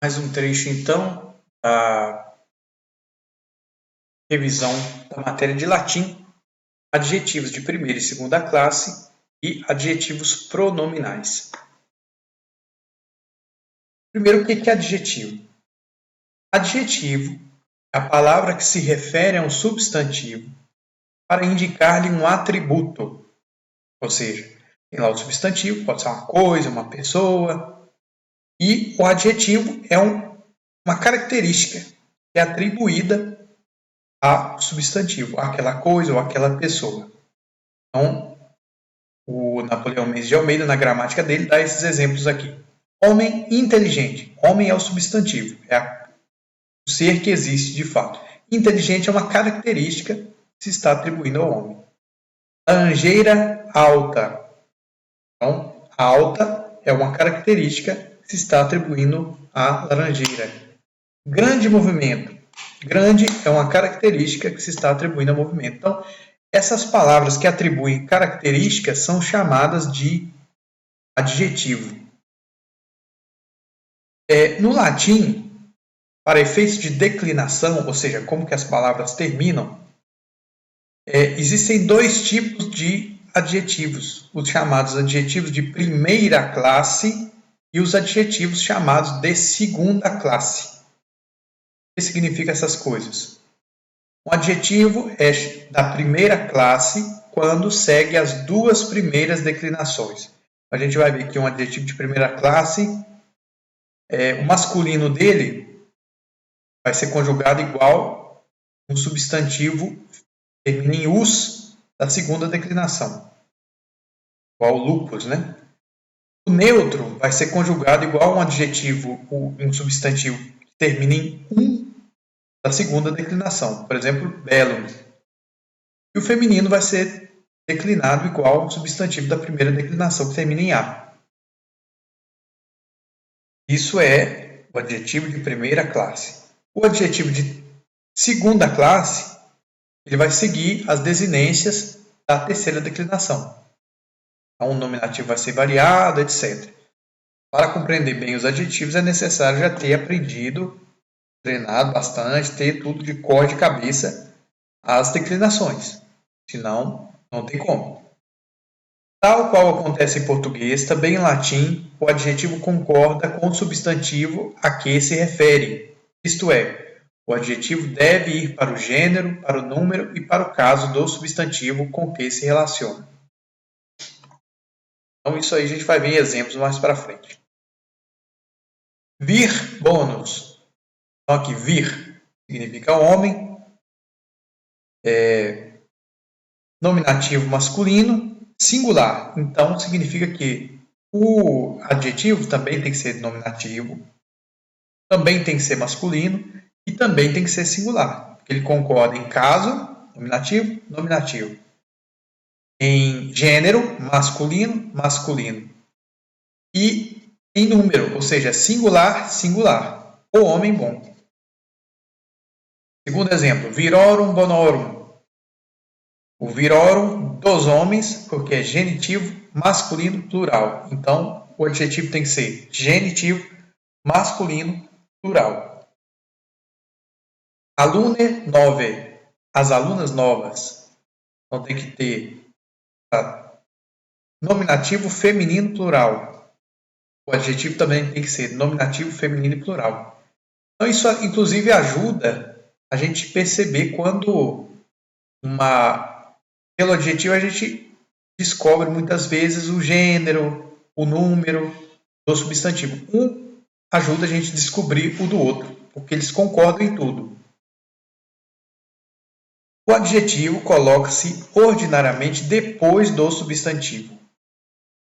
Mais um trecho, então, da revisão da matéria de latim, adjetivos de primeira e segunda classe e adjetivos pronominais. Primeiro, o que é adjetivo? Adjetivo é a palavra que se refere a um substantivo para indicar-lhe um atributo. Ou seja, tem lá o substantivo, pode ser uma coisa, uma pessoa, e o adjetivo é uma característica que é atribuída ao substantivo, àquela coisa ou àquela pessoa. Então, o Napoleão Mendes de Almeida, na gramática dele, dá esses exemplos aqui. Homem inteligente. Homem é o substantivo, é o ser que existe de fato. Inteligente é uma característica que se está atribuindo ao homem. Laranjeira alta. Então, alta é uma característica que se está atribuindo à laranjeira. Grande movimento. Grande é uma característica que se está atribuindo ao movimento. Então, essas palavras que atribuem características são chamadas de adjetivo. No latim, para efeitos de declinação, ou seja, como que as palavras terminam, existem dois tipos de adjetivos, os chamados adjetivos de primeira classe e os adjetivos chamados de segunda classe. O que significa essas coisas? Um adjetivo é da primeira classe quando segue as duas primeiras declinações. A gente vai ver que um adjetivo de primeira classe, o masculino dele vai ser conjugado igual um substantivo termina em us da segunda declinação, igual lupus, né? O neutro vai ser conjugado igual um adjetivo, um substantivo que termina em da segunda declinação, por exemplo, bellum. E o feminino vai ser declinado igual um substantivo da primeira declinação que termina em a. Isso é o adjetivo de primeira classe. O adjetivo de segunda classe, ele vai seguir as desinências da terceira declinação. Então, o nominativo vai ser variado, etc. Para compreender bem os adjetivos, é necessário já ter aprendido, treinado bastante, ter tudo de cor de cabeça as declinações. Senão, não tem como. Tal qual acontece em português, também em latim, o adjetivo concorda com o substantivo a que se refere. Isto é, o adjetivo deve ir para o gênero, para o número e para o caso do substantivo com que se relaciona. Então, isso aí a gente vai ver em exemplos mais para frente. Vir bônus. Então, aqui, vir significa homem. Nominativo masculino, singular. Então, significa que o adjetivo também tem que ser nominativo, também tem que ser masculino e também tem que ser singular. Ele concorda em caso, nominativo, nominativo. Em gênero, masculino, masculino. E em número, ou seja, singular, singular. O homem bom. Segundo exemplo, virorum bonorum. O virorum dos homens, porque é genitivo, masculino, plural. Então, o adjetivo tem que ser genitivo, masculino, plural. Alune nove. As alunas novas. Então, tem que ter nominativo feminino, plural. O adjetivo também tem que ser nominativo feminino e plural. Então, isso, inclusive, ajuda a gente perceber quando pelo adjetivo a gente descobre muitas vezes o gênero, o número do substantivo. Um ajuda a gente a descobrir o do outro, porque eles concordam em tudo. O adjetivo coloca-se ordinariamente depois do substantivo.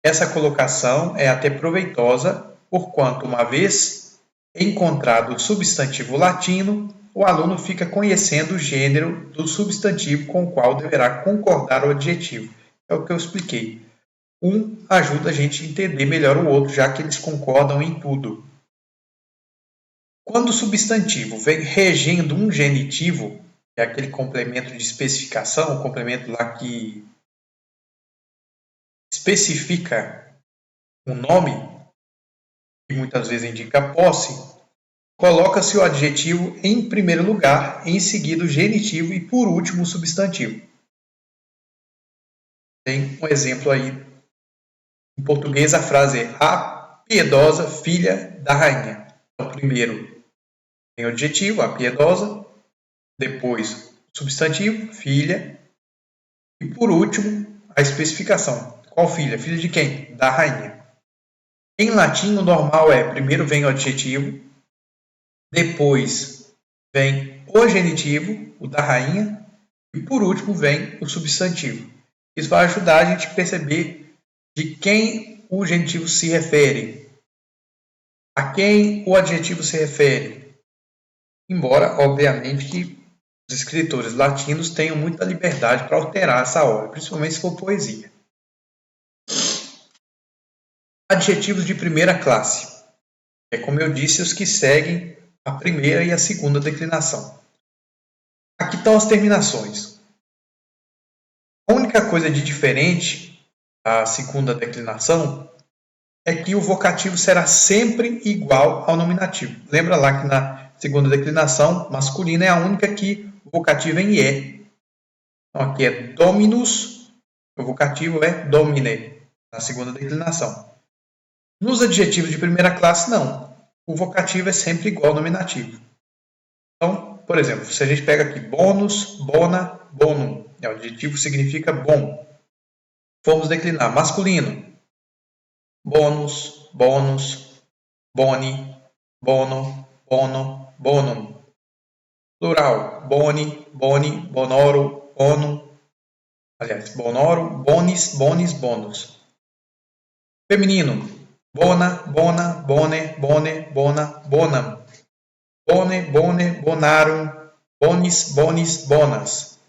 Essa colocação é até proveitosa, porquanto, uma vez encontrado o substantivo latino, o aluno fica conhecendo o gênero do substantivo com o qual deverá concordar o adjetivo. É o que eu expliquei. Um ajuda a gente a entender melhor o outro, já que eles concordam em tudo. Quando o substantivo vem regendo um genitivo, que é aquele complemento de especificação, o complemento lá que especifica um nome, e muitas vezes indica posse, coloca-se o adjetivo em primeiro lugar, em seguida o genitivo e por último o substantivo. Tem um exemplo aí. Em português a frase é a piedosa filha da rainha. Então, primeiro tem o adjetivo, a piedosa, depois o substantivo, filha, e por último a especificação. Qual filha? Filha de quem? Da rainha. Em latim o normal é, primeiro vem o adjetivo, depois vem o genitivo, o da rainha, e por último vem o substantivo. Isso vai ajudar a gente a perceber de quem o genitivo se refere, a quem o adjetivo se refere. Embora, obviamente, que os escritores latinos tenham muita liberdade para alterar essa ordem, principalmente se for poesia. Adjetivos de primeira classe. É, como eu disse, os que seguem a primeira e a segunda declinação. Aqui estão as terminações. A única coisa de diferente da segunda declinação é que o vocativo será sempre igual ao nominativo. Lembra lá que na segunda declinação masculina é a única que o vocativo é em E. Então aqui é dominus, o vocativo é domine, na segunda declinação. Nos adjetivos de primeira classe, não. O vocativo é sempre igual ao nominativo. Então, por exemplo, se a gente pega aqui bonus, bona, bonum, o adjetivo significa bom. Vamos declinar masculino. Bonus, bonus, boni, bono, bono, bonum. Plural, boni, boni, bonoro, bonum. Aliás, bonoro, bonis, bonis, bonus. Feminino, bona, bona, bone, bone, bona, bonam. Bone, bone, bonarum, bonis, bonis, bonas.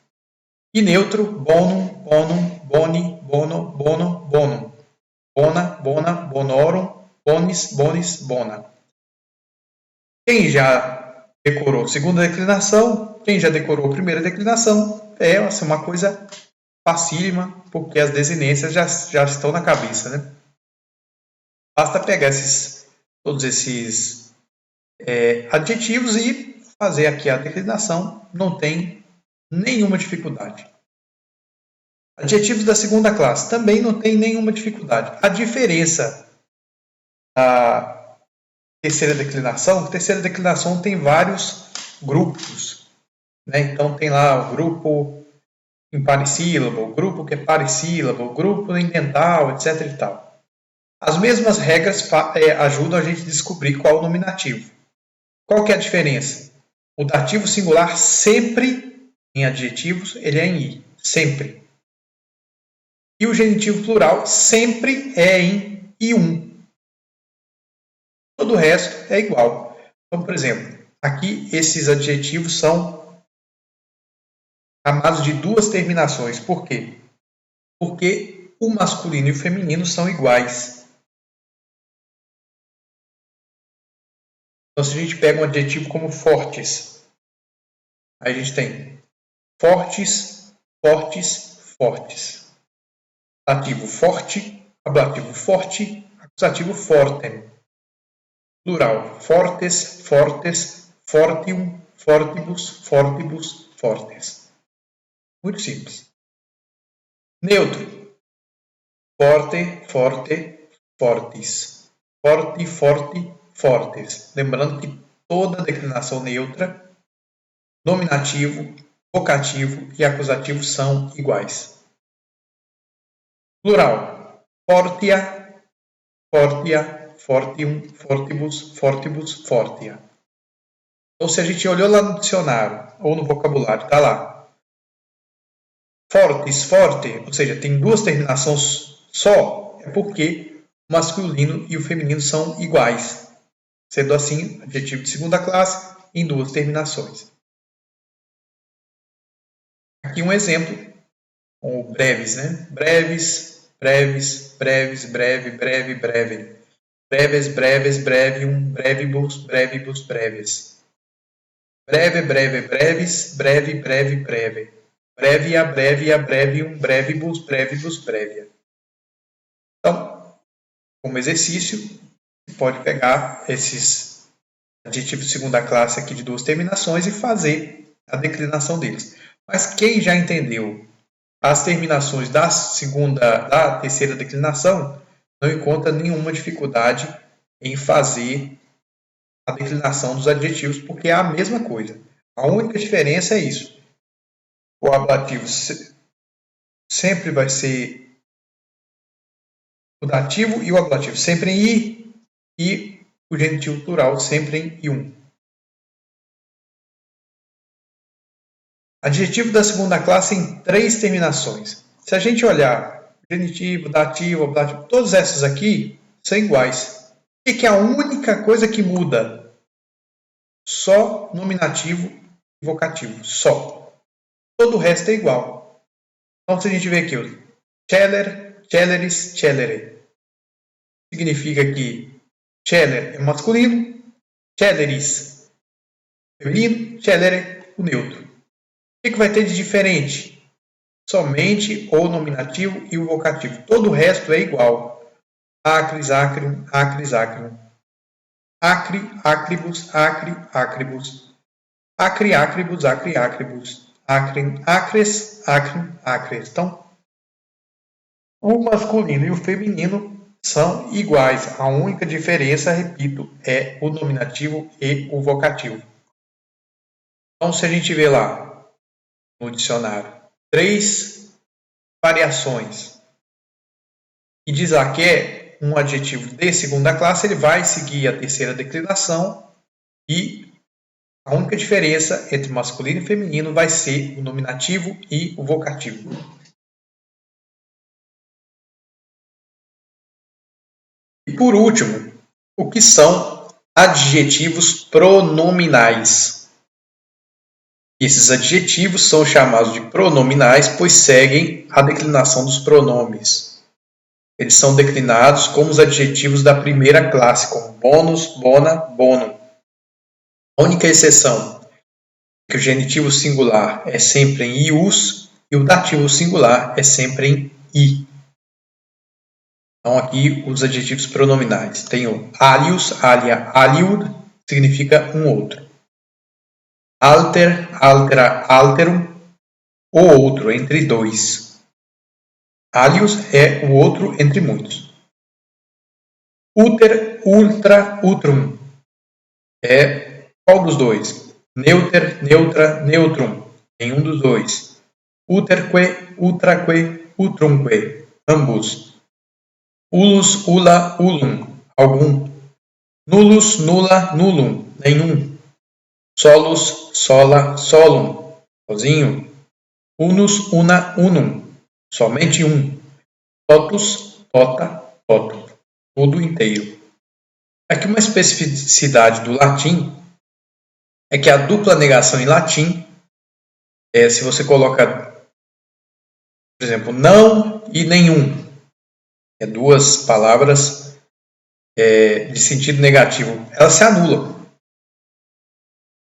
E neutro, bonum, bonum, boni, bono, bono, bonum. Bona, bona, bonorum, bonis, bonis, bona. Quem já decorou segunda declinação, quem já decorou primeira declinação, é uma coisa facílima, porque as desinências já estão na cabeça, né? Basta pegar todos esses adjetivos e fazer aqui a declinação, não tem nenhuma dificuldade. Adjetivos da segunda classe também não tem nenhuma dificuldade. A diferença da terceira declinação tem vários grupos, né? Então tem lá o grupo em parissílabo, o grupo que é parissílabo, o grupo indental, etc. e tal. As mesmas regras ajudam a gente a descobrir qual é o nominativo. Qual que é a diferença? O dativo singular sempre, em adjetivos, ele é em I. Sempre. E o genitivo plural sempre é em I1. Todo o resto é igual. Então, por exemplo, aqui esses adjetivos são chamados de duas terminações. Por quê? Porque o masculino e o feminino são iguais. Então, se a gente pega um adjetivo como fortes, aí a gente tem fortes, fortes, fortes. Ativo forte, ablativo forte, acusativo fortem. Plural, fortes, fortes, fortium, fortibus, fortibus, fortes. Muito simples. Neutro. Forte, forte, fortis. Forte, forte, fortes. Lembrando que toda declinação neutra, nominativo, vocativo e acusativo são iguais. Plural. Fortia, fortia, fortium, fortibus, fortibus, fortia. Então, se a gente olhou lá no dicionário ou no vocabulário, está lá. Fortis, forte, ou seja, tem duas terminações só, é porque o masculino e o feminino são iguais. Sendo assim, adjetivo de segunda classe em duas terminações. Aqui um exemplo, com breves, né? Breves, breves, breves, breve, breve, breve. Breves, breves, brevium, brevibus, brevibus, breves. Breve, breve, breves, breve, breve, breve. Brevia, brevia, brevium, brevibus, brevibus, brevia. Então, como exercício, você pode pegar esses adjetivo de segunda classe aqui de duas terminações e fazer a declinação deles. Mas quem já entendeu as terminações da terceira declinação não encontra nenhuma dificuldade em fazer a declinação dos adjetivos, porque é a mesma coisa. A única diferença é isso. O ablativo sempre vai ser o dativo e o ablativo sempre em i e o genitivo plural sempre em ium. Adjetivo da segunda classe em 3 terminações. Se a gente olhar genitivo, dativo, ablativo, todas essas aqui são iguais. O que é a única coisa que muda? Só nominativo e vocativo. Só. Todo o resto é igual. Então, se a gente vê aqui, celer, celeris, celere. Significa que celer é masculino, celeris feminino, celere o neutro. O que vai ter de diferente? Somente o nominativo e o vocativo. Todo o resto é igual. Acris, acrium, acris, acrium. Acri, acribus, acri, acribus. Acri, acribus, acri, acribus. Acrim, acres, acrim, acres. Então, o masculino e o feminino são iguais. A única diferença, repito, é o nominativo e o vocativo. Então, se a gente vê lá no dicionário 3 variações e diz lá que é um adjetivo de segunda classe, ele vai seguir a terceira declinação e a única diferença entre masculino e feminino vai ser o nominativo e o vocativo. E por último, o que são adjetivos pronominais? Esses adjetivos são chamados de pronominais, pois seguem a declinação dos pronomes. Eles são declinados como os adjetivos da primeira classe, como bonus, bona, bonum. A única exceção é que o genitivo singular é sempre em ius e o dativo singular é sempre em i. Então, aqui os adjetivos pronominais. Tem o alius, alia, aliud, significa um outro. Alter, altera, alterum, o outro, entre dois. Alius é o outro entre muitos. Uter, ultra, utrum. É qual dos dois? Neuter, neutra, neutrum. Nenhum dos dois. Uterque, utraque, utrumque. Ambos. Ulus, ula, ulum. Algum. Nullus, nulla, nullum. Nenhum. Solus, sola, solum. Sozinho. Unus, una, unum. Somente um. Totus, tota, totum. Tudo inteiro. Aqui uma especificidade do latim é que a dupla negação em latim, se você coloca, por exemplo, não e nenhum, duas palavras de sentido negativo, elas se anulam.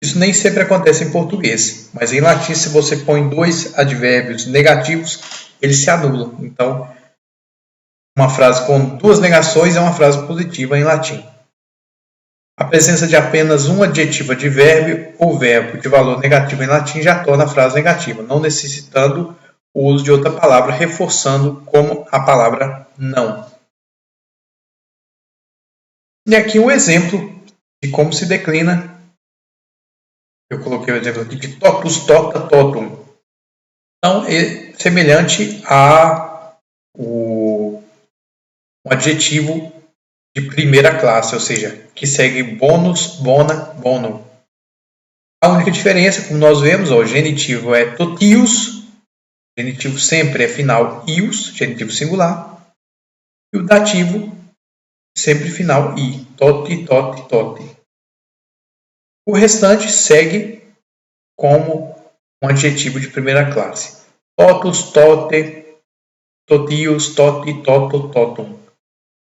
Isso nem sempre acontece em português, mas em latim, se você põe dois advérbios negativos, eles se anulam. Então, uma frase com duas negações é uma frase positiva em latim. A presença de apenas um adjetivo advérbio ou verbo de valor negativo em latim já torna a frase negativa, não necessitando o uso de outra palavra, reforçando como a palavra não. E aqui um exemplo de como se declina. Eu coloquei o exemplo aqui de totus, tota, totum. Então, é semelhante a um adjetivo de primeira classe, ou seja, que segue bonus, bona, bonum. A única diferença, como nós vemos, o genitivo é totius, genitivo sempre é final ius, genitivo singular, e o dativo sempre final i, toti, toti, toti. O restante segue como um adjetivo de primeira classe. Totus, tote, totius, toti, toto, totum.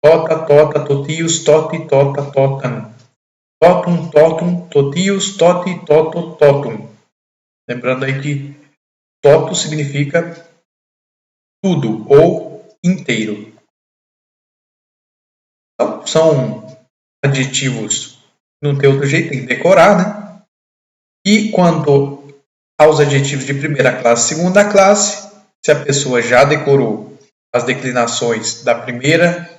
Tota, tota, totius, toti, tota, totam. Totum, totum, totius, toti, toto, totum. Lembrando aí que toto significa tudo ou inteiro. Então, são adjetivos não tem outro jeito, tem que decorar, né? E quanto aos adjetivos de primeira classe e segunda classe, se a pessoa já decorou as declinações da primeira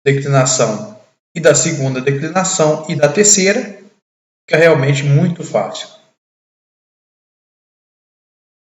declinação e da segunda declinação e da terceira, fica realmente muito fácil.